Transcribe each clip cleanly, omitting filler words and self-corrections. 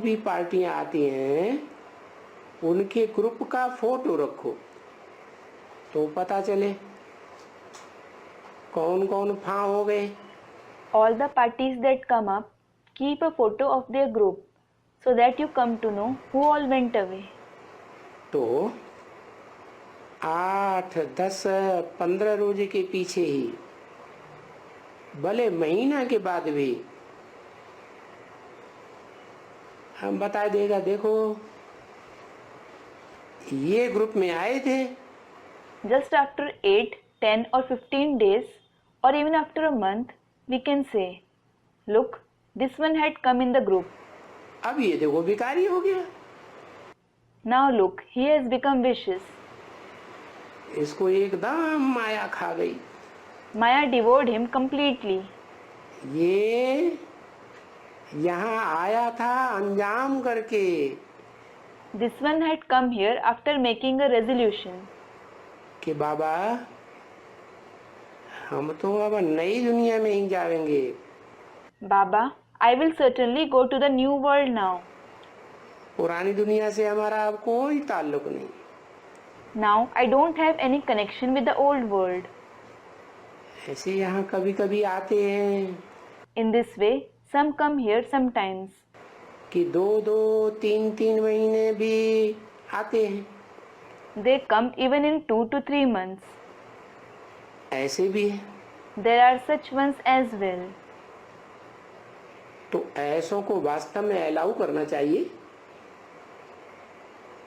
भी पार्टियां आती हैं उनके ग्रुप का फोटो रखो तो पता चले कौन कौन फां हो गए। All the parties that come up, keep a photo of their group so that you come to know who all went away. तो 8, 10, 15 रोज के पीछे ही भले महीना के बाद भी हम बता देगा, देखो ये ग्रुप में आए थे। Just after 8, 10 or 15 days or even after a month, we can say, look, this one had come in the group. अब ये देखो भिखारी हो गया। Now look, he has become vicious. इसको एकदम माया खा गई। Maya devoured him completely. ये यहाँ आया था अंजाम करके। This one had come here after making a resolution. कि बाबा हम तो अब नई दुनिया में ही जाएंगे। Baba, I will certainly go to the new world now. पुरानी दुनिया से हमारा अब कोई ताल्लुक नहीं। Now I don't have any connection with the old world. ऐसे यहाँ कभी कभी आते हैं In this way, some come here sometimes. कि 2-2, 3-3 महीने भी आते हैं। They come even in 2 to 3 months. ऐसे भी है। There are such ones as well. तो ऐसों को वास्तव में अलाउ करना चाहिए।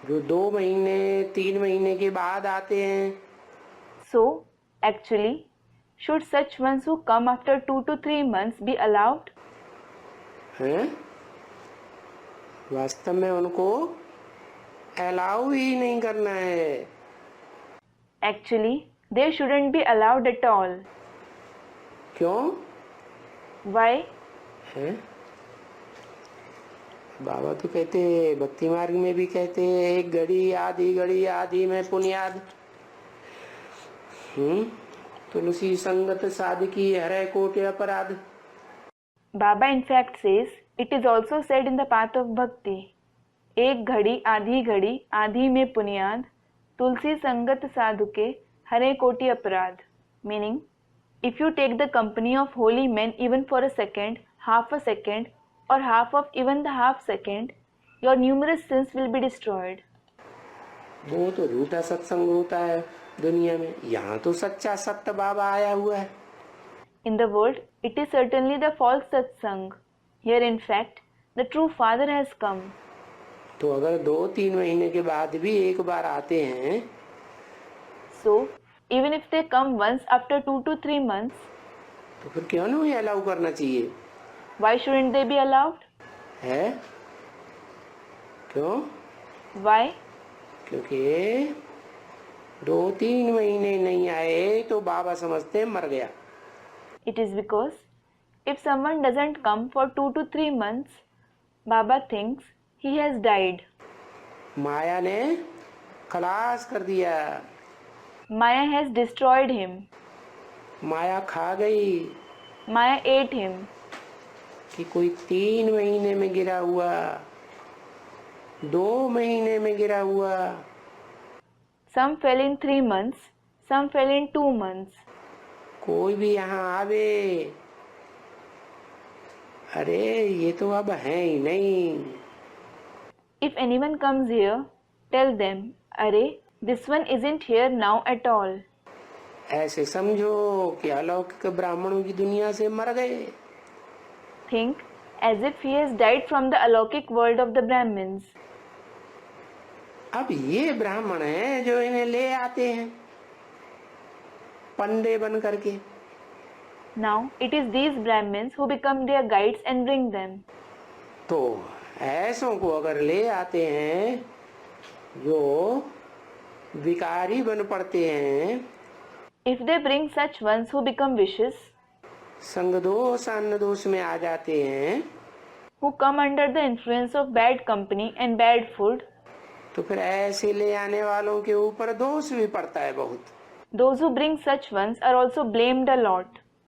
जो 2 महीने 3 महीने के बाद आते हैं। So, actually, should such ones who come after 2 to 3 months be allowed? हैं? वास्तव में उनको अलाउ ही नहीं करना है। Actually, they shouldn't be allowed at all. क्यों? Why? हैं? बाबा तो कहते भक्ति मार्ग में भी कहते एक घड़ी आधी में पुण्याद। तुलसी संगत साधकी हरै कोटि अपराध। Baba in fact says, it is also said in the path of bhakti, एक घड़ी आधी में पुनियाद, तुलसी संगत साधु के हरे कोटि अपराध. Meaning, if you take the company of holy men even for a second, half a second, or half of even the half second, your numerous sins will be destroyed. वो तो झूठा सत्संग होता है दुनिया में, यहाँ तो सच्चा सत्य बाबा आया हुआ है। In the world, it is certainly the false satsang. Here, in fact, the true Father has come. तो अगर 2-3 महीने के बाद भी एक बार आते हैं, So, even if they come once after 2 to 3 months, तो फिर क्यों नहीं अलाउ करना चाहिए? why shouldn't they be allowed? है? क्यों? Why? क्योंकि 2-3 महीने नहीं आए तो बाबा समझते मर गया। It is because if someone doesn't come for 2 to 3 months, Baba thinks he has died. माया ने खलास कर दिया। Maya has destroyed him. माया खा गई। Maya ate him. कि कोई 3 महीने में गिरा हुआ, 2 महीने में गिरा हुआ। Some fell in 3 months, some fell in 2 months. कोई भी यहाँ आवे, अरे ये तो अब है ही नहीं। If anyone comes here, tell them, अरे this one isn't here now at all. ऐसे समझो कि अलौकिक ब्राह्मणों की दुनिया से मर गए। Think as if he has died from the alaukic world of the Brahmins. अब ये ब्राह्मण हैं जो इन्हें ले आते हैं पंडे बन करके। Now it is these Brahmins who become their guides and bring them. तो ऐसों को अगर ले आते हैं जो विकारी बन पड़ते हैं, If they bring such ones who become vicious, संग दोष अन्न दोष में आ जाते हैं, who come under the influence of bad company and bad food, तो फिर ऐसे ले आने वालों के ऊपर दोष भी पड़ता है बहुत। those who bring such ones are also blamed a lot.